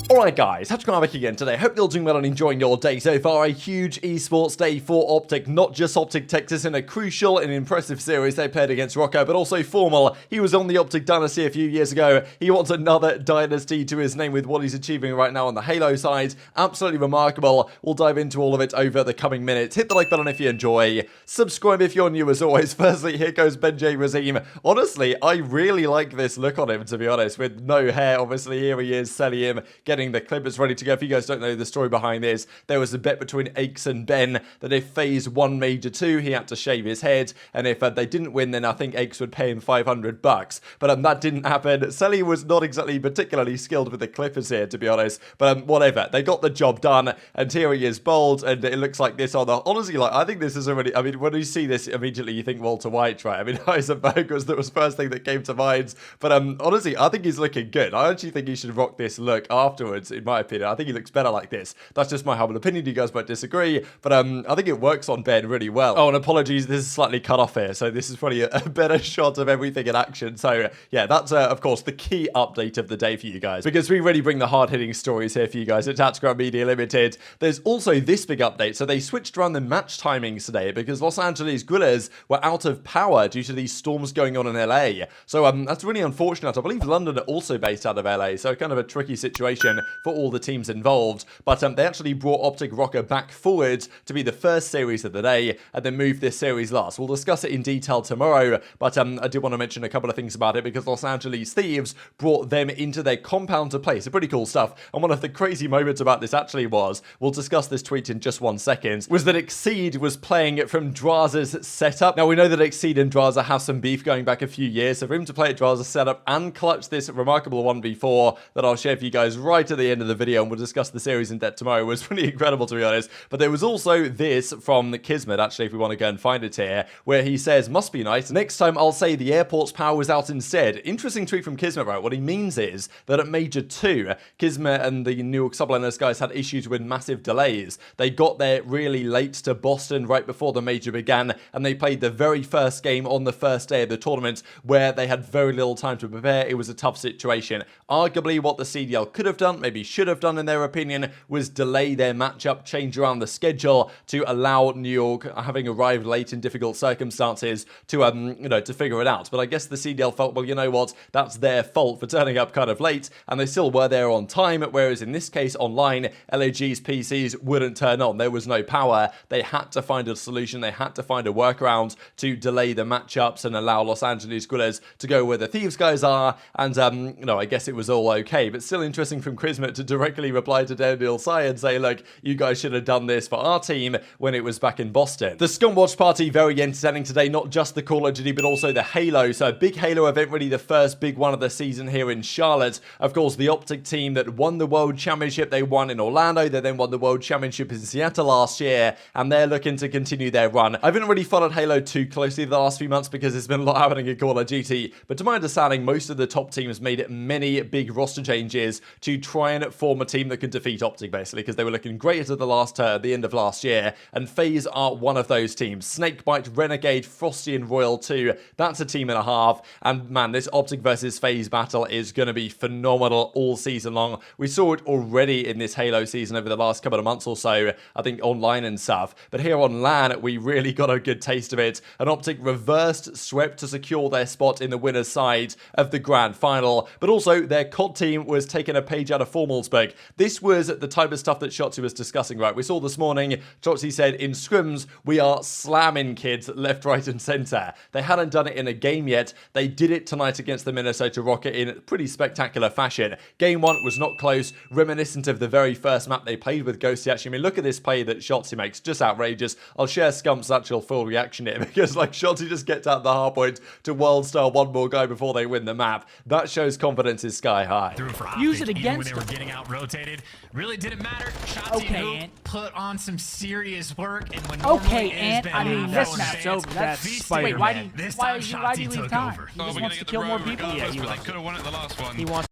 Alright guys, TacticalRab back again today. Hope you're all doing well and enjoying your day so far. A huge esports day for OpTic, not just OpTic Texas in a crucial and impressive series they played against Rokkr, but also FormaL. He was on the OpTic Dynasty a few years ago. He wants another Dynasty to his name with what he's achieving right now on the Halo side. Absolutely remarkable. We'll dive into all of it over the coming minutes. Hit the like button if you enjoy. Subscribe if you're new as always. Firstly, here goes Benjay Regime. Honestly, I really like this look on him, to be honest, with no hair. Obviously, here he is, Cellium, getting the clippers ready to go. If you guys don't know the story behind this, there was a bet between aBeZy and Ben that if FaZe won Major 2, he had to shave his head, and if they didn't win, then I think aBeZy would pay him $500. But that didn't happen. Cellium was not exactly particularly skilled with the clippers here, to be honest, but whatever. They got the job done, and here he is, bold, and it looks like this on the... Honestly, like, I think this is already... I mean, when you see this, immediately you think Walter White, right? I mean, Heisenberg was the first thing that came to mind, but honestly, I think he's looking good. I actually think he should rock this look afterwards, in my opinion. I think he looks better like this. That's just my humble opinion. You guys might disagree, but I think it works on Ben really well. Oh, and apologies, this is slightly cut off here, so this is probably a better shot of everything in action. So yeah, that's of course the key update of the day for you guys, because we really bring the hard-hitting stories here for you guys at TacticalRab Media Limited. There's also this big update. So they switched around the match timings today because Los Angeles Guerrillas were out of power due to these storms going on in LA. So that's really unfortunate. I believe London are also based out of LA, so kind of a tricky situation for all the teams involved. But they actually brought OpTic Rokkr back forward to be the first series of the day and then moved this series last. We'll discuss it in detail tomorrow, but I did want to mention a couple of things about it because Los Angeles Thieves brought them into their compound to play. So pretty cool stuff. And one of the crazy moments about this actually was, we'll discuss this tweet in just 1 second, was that Exceed was playing from Drazah's setup. Now we know that Exceed and Drazah have some beef going back a few years, so for him to play at Drazah's setup and clutch this remarkable 1v4 that I'll share for you guys right at the end of the video, and we'll discuss the series in depth tomorrow, was pretty incredible, to be honest. But there was also this from Kismet, actually, if we want to go and find it here, where he says, must be nice. Next time I'll say the airport's power was out instead. Interesting tweet from Kismet, right? What he means is that at Major 2, Kismet and the New York subliners guys had issues with massive delays. They got there really late to Boston right before the Major began, and they played the very first game on the first day of the tournament where they had very little time to prepare. It was a tough situation. Arguably, what the CDL could have done, maybe should have done in their opinion, was delay their matchup, change around the schedule to allow New York, having arrived late in difficult circumstances, to you know, to figure it out. But I guess the CDL felt, well, you know what, that's their fault for turning up kind of late, and they still were there on time, whereas in this case online, LAG's PCs wouldn't turn on. There was no power. They had to find a solution. They had to find a workaround to delay the matchups and allow Los Angeles Guerrillas to go where the Thieves guys are, and you know, I guess it was all okay, but still interesting from Kismet to directly reply to Daniel Sai and say, look, you guys should have done this for our team when it was back in Boston. The Scump watch party, very entertaining today, not just the Call of Duty, but also the Halo. So a big Halo event, really the first big one of the season here in Charlotte. Of course, the OpTic team that won the World Championship, they won in Orlando, they then won the World Championship in Seattle last year, and they're looking to continue their run. I haven't really followed Halo too closely the last few months because there's been a lot happening in Call of Duty, but to my understanding, most of the top teams made many big roster changes to try and form a team that can defeat OpTic, basically, because they were looking great at the end of last year, and FaZe are one of those teams. Snakebite, Renegade, Frosty, and Royal 2, that's a team and a half, and man, this OpTic versus FaZe battle is going to be phenomenal all season long. We saw it already in this Halo season over the last couple of months or so, I think online and stuff, but here on LAN, we really got a good taste of it, and OpTic reversed swept to secure their spot in the winner's side of the grand final, but also their COD team was taking a page out of FormaL's book. This was the type of stuff that Shotzzy was discussing, right? We saw this morning, Shotzzy said, in scrims, we are slamming kids left, right, and center. They hadn't done it in a game yet. They did it tonight against the Minnesota Rokkr in pretty spectacular fashion. Game 1 was not close, reminiscent of the very first map they played with Ghosty. Actually, I mean, look at this play that Shotzzy makes, just outrageous. I'll share Scump's actual full reaction here because, like, Shotzzy just gets out the hard point to world star one more guy before they win the map. That shows confidence is sky high. Use it against when they were getting out rotated. Really didn't matter. Shotzzy Huke put on some serious work, and when I mean, this map's over. That's Wait, why do you Shotzzy leave took time? over. He just wants to kill more people. Yeah, they could have won it the last one. He wants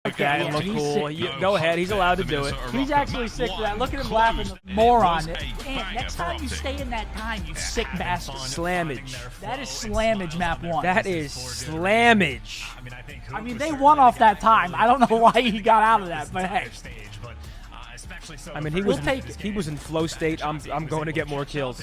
Okay, that and yeah, look he's cool. sick. Go ahead, he's allowed to do it. He's actually sick for that. Look at him laughing. Moron. And next time you stay in that time, you sick bastard. Slammage. That is Slammage map 1. That is Slammage. I mean, they won off that time. I don't know why he got out of that, but hey. I mean, he was in flow state. I'm going to get more kills.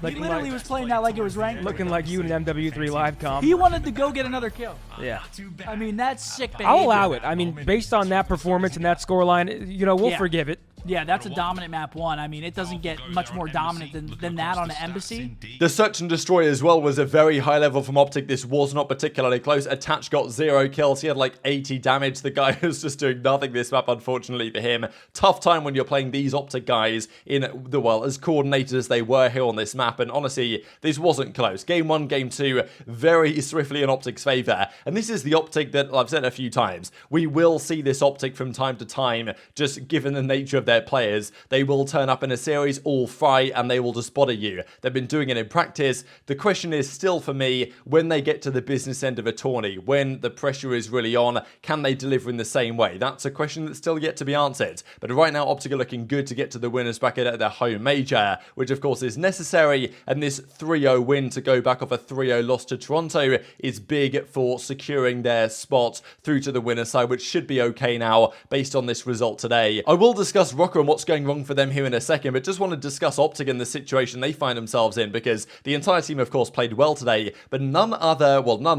He literally was playing that like it was ranked. Looking like you in an MW3 live comp. He wanted to go get another kill. Yeah. I mean, that's sick behavior. I'll allow it. I mean, based on that performance and that scoreline, you know, we'll forgive it. Yeah, that's a dominant map 1. I mean, it doesn't get much more dominant than that on an Embassy. The Search and Destroy as well was a very high level from OpTic. This was not particularly close. Attach got 0 kills. He had like 80 damage. The guy was just doing nothing this map, unfortunately for him. Tough time when you're playing these OpTic guys in the, well, as coordinated as they were here on this map. And honestly, this wasn't close. Game 1, Game 2, very swiftly in OpTic's favor. And this is the OpTic that I've said a few times. We will see this OpTic from time to time, just given the nature of their players. They will turn up in a series all fry and they will just body you. They've been doing it in practice. The question is still for me, when they get to the business end of a tourney, when the pressure is really on, can they deliver in the same way? That's a question that's still yet to be answered. But right now, OpTic are looking good to get to the winners bracket at their home major, which of course is necessary. And this 3-0 win to go back off a 3-0 loss to Toronto is big for securing their spot through to the winner side, which should be okay now based on this result today. I will discuss Rokkr and what's going wrong for them here in a second, but just want to discuss OpTic and the situation they find themselves in, because the entire team of course played well today, but none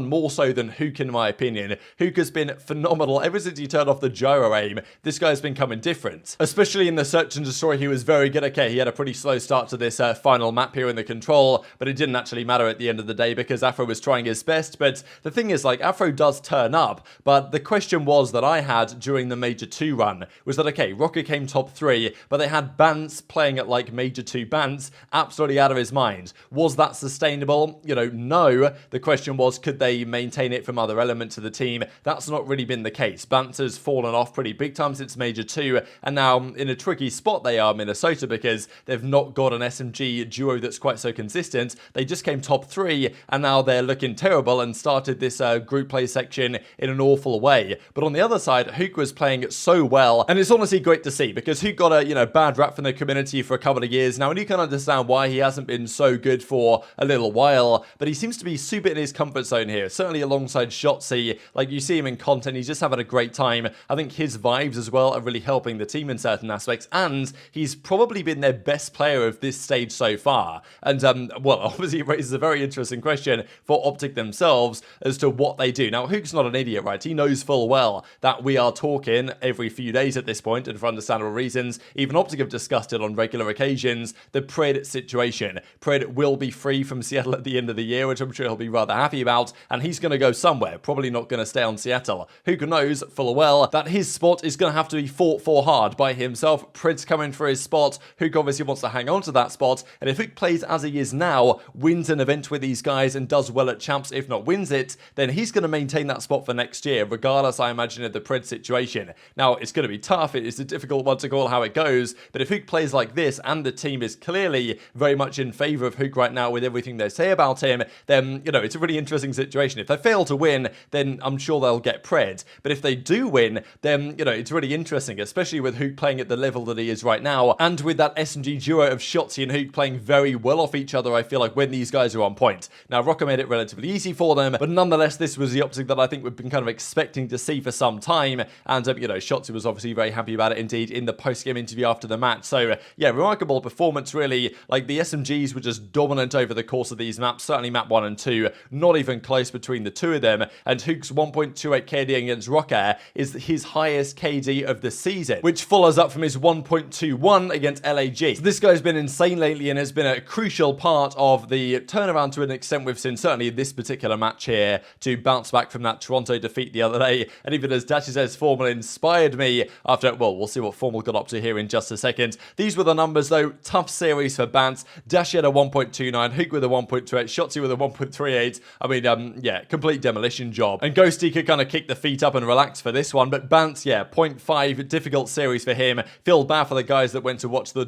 more so than Huke in my opinion. Huke has been phenomenal ever since he turned off the gyro aim. This guy's been coming different, especially in the Search and Destroy. He was very good. Okay, he had a pretty slow start to this final map here in the control, but it didn't actually matter at the end of the day because Afro was trying his best. But the thing is, like, Afro does turn up, but the question was that I had during the Major 2 run was that, okay, Rokkr came top 3, but they had Bance playing at like Major 2 Bance absolutely out of his mind. Was that sustainable? You know, no. The question was, could they maintain it from other elements of the team? That's not really been the case. Bance has fallen off pretty big time since Major 2, and now in a tricky spot they are, Minnesota, because they've not got an SMG duo that's quite so consistent. They just came top 3, and now they're looking terrible and started this group play section in an awful way. But on the other side, Huke was playing so well, and it's honestly great to see, because Huke got a, bad rap from the community for a couple of years now, and you can understand why he hasn't been so good for a little while, but he seems to be super in his comfort zone here, certainly alongside Shotzzy. Like, you see him in content, he's just having a great time. I think his vibes as well are really helping the team in certain aspects, and he's probably been their best player of this stage so far. And, well, obviously it raises a very interesting question for OpTic themselves as to what they do. Now, Huke's not an idiot, right? He knows full well that we are talking every few days at this point, and for understandable reasons. Even OpTic have discussed it on regular occasions. The Pred situation. Pred will be free from Seattle at the end of the year, which I'm sure he'll be rather happy about, and he's going to go somewhere. Probably not going to stay on Seattle. Huke knows full well that his spot is going to have to be fought for hard by himself. Pred's coming for his spot. Huke obviously wants to hang on to that spot, and if Huke plays as he is now, wins an event with these guys and does well at champs, if not wins it, then he's going to maintain that spot for next year, regardless, I imagine, of the Pred situation. Now, it's going to be tough. It is a difficult one to call how it goes, but if Huke plays like this, and the team is clearly very much in favor of Huke right now with everything they say about him, then, it's a really interesting situation. If they fail to win, then I'm sure they'll get Pred. But if they do win, then, it's really interesting, especially with Huke playing at the level that he is right now, and with that SMG duo of Shotzzy and Huke playing very well off each other, I feel like, when these guys are on point. Now, Rokkr made it relatively easy for them, but nonetheless, this was the OpTic that I think we've been kind of expecting to see for some time, and, Shotzzy was obviously very happy about it indeed in the post-game interview after the match. So, yeah, remarkable performance, really. Like, the SMGs were just dominant over the course of these maps, certainly map 1 and 2, not even close between the two of them, and Huke's 1.28 KD against Rokkr is his highest KD of the season, which follows up from his 1.21 against LAG. So this guy's been insane lately and has been a crucial part of the turnaround to an extent we've seen, certainly in this particular match here, to bounce back from that Toronto defeat the other day. And even as Dashy says, FormaL inspired me after, well, we'll see what FormaL got up to here in just a second. These were the numbers though. Tough series for Bance. Dashy had a 1.29, Huke with a 1.28, Shotzzy with a 1.38. I mean, yeah, complete demolition job. And Ghosty could kind of kick the feet up and relax for this one, but Bance, yeah, 0.5, difficult series for him. Feel bad for the guys that went to watch the...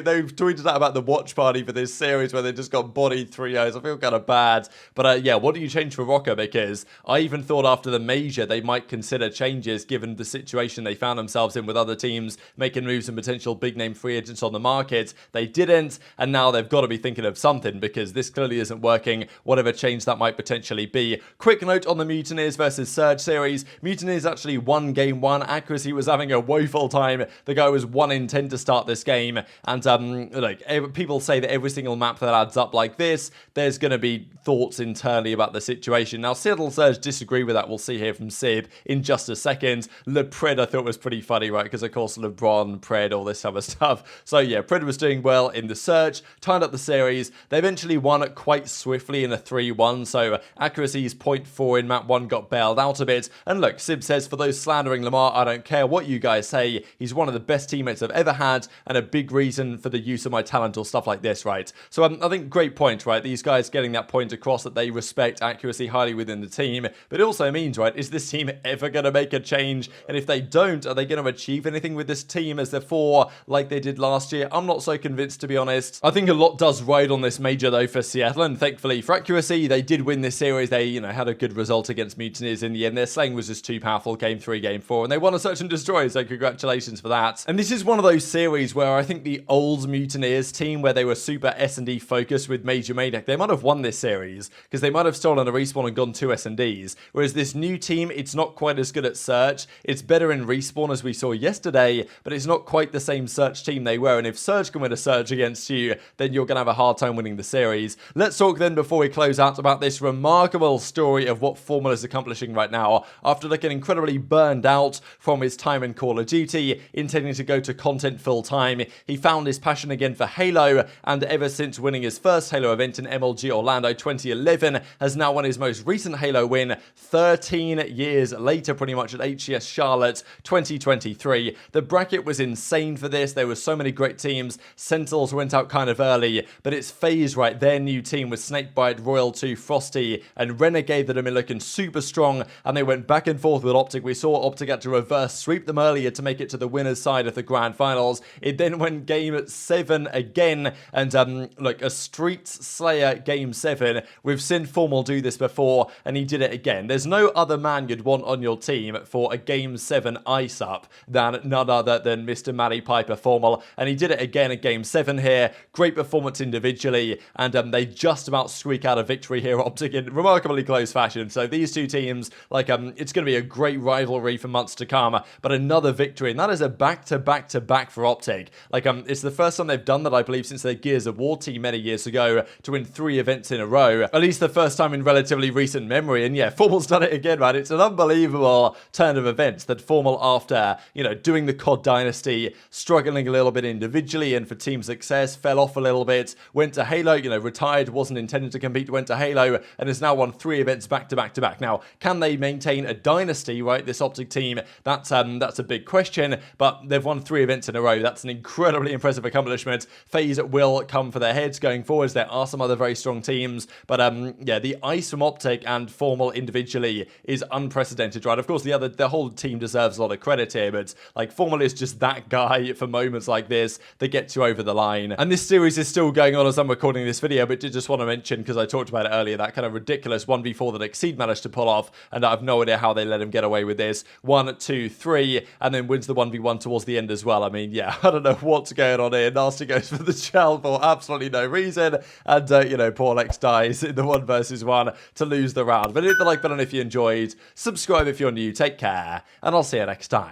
they've tweeted out about the watch party for this series where they just got bodied 3-0s. I feel kind of bad. But yeah, what do you change for Rokkr? Because I even thought after the major they might consider changes given the situation they found themselves in with other teams making moves and potential big name free agents on the market. They didn't, and now they've got to be thinking of something because this clearly isn't working, whatever change that might potentially be. Quick note on the Mutineers versus Surge series. Mutineers actually won game 1. aBeZy was having a woeful time. The guy was 1 in 10 to start this game, and like people say that every single map that adds up like this, there's going to be thoughts internally about the situation. Now, Seattle Surge disagree with that. We'll see here from Sib in just a second. Pred I thought was pretty funny, right? Because of course LeBron, Pred, all this other stuff. So yeah, Pred was doing well in the Surge, tied up the series. They eventually won it quite swiftly in a 3-1. So accuracy's 0.4 in map 1 got bailed out a bit. And look, Sib says, for those slandering Lamar, I don't care what you guys say. He's one of the best teammates I've ever had and a big reason for the use of my talent or stuff like this, right? So I think great point, right? These guys getting that point across that they respect accuracy highly within the team. But it also means, right, is this team ever going to make a change? And if they don't, are they going to achieve anything with this team as before like they did last year? I'm not so convinced, to be honest. I think a lot does ride on this major though for Seattle, and thankfully for accuracy, they did win this series. They, had a good result against Mutineers in the end. Their slaying was just too powerful, game 3, game 4, and they won a search and destroy, so congratulations for that. And this is one of those series where I think the old Mutineers team, where they were super S&D focused with Major Maydak, they might have won this series because they might have stolen a respawn and gone 2 S&Ds, whereas this new team, it's not quite as good at search. It's better in respawn as we saw yesterday, but it's not quite the same search team they were, and if Surge can win a search against you, then you're going to have a hard time winning the series. Let's talk then, before we close out, about this remarkable story of what FormaL is accomplishing right now. After looking incredibly burned out from his time in Call of Duty, intending to go to content full time, he found his passion again for Halo, and ever since winning his first Halo event in MLG Orlando 2011, has now won his most recent Halo win 13 years later, pretty much, at HCS Charlotte 2023. The bracket was insane for this. There were so many great teams. Sentinels went out kind of early, but it's FaZe, right? Their new team with Snakebite, Royal 2, Frosty, and Renegade that have been looking super strong, and they went back and forth with OpTic. We saw OpTic had to reverse sweep them earlier to make it to the winner's side of the grand finals. It then went game 7 again, and look, a Street Slayer game 7. We've seen FormaL do this before, and he did it again. There's no other man you'd want on your team for a game 7 ice up than none other than Mr. Matty Piper FormaL, and he did it again at game 7 here. Great performance individually, and they just about squeak out a victory here, OpTic, in remarkably close fashion. So these two teams, like, it's going to be a great rivalry for months to come, but another victory, and that is a back-to-back-to-back for OpTic. Like, it's the first time they've done that, I believe, since their Gears of War team many years ago, to win 3 events in a row. At least the first time in relatively recent memory, and yeah, FormaL's done it again, man. It's an unbelievable turn of events that FormaL, after, doing the COD Dynasty, struggling a little bit individually and for team success, fell off a little bit, went to Halo, retired, wasn't intended to compete, went to Halo, and has now won 3 events back-to-back-to-back. Now, can they maintain a dynasty, right, this OpTic team? That's a big question, but they've won 3 events in a row. That's an incredibly impressive accomplishment. FaZe will come for their heads going forwards. There are some other very strong teams, but yeah, the ice from OpTic and FormaL individually is unprecedented, right? Of course, the whole team deserves a lot of credit here, but like, FormaL is just that guy for moments like this that gets you over the line. And this series is still going on as I'm recording this video, but did just want to mention, because I talked about it earlier, that kind of ridiculous 1v4 that Exceed managed to pull off, and I have no idea how they let him get away with this. 1, 2, 3, and then wins the 1v1 towards the end as well. I mean, yeah, I don't know what's going on here. Nasty goes for the shell for absolutely no reason, and poor Lex dies in the 1 versus 1 to lose the round. But hit the like button if you enjoyed, subscribe if you're new, take care, and I'll see you next time.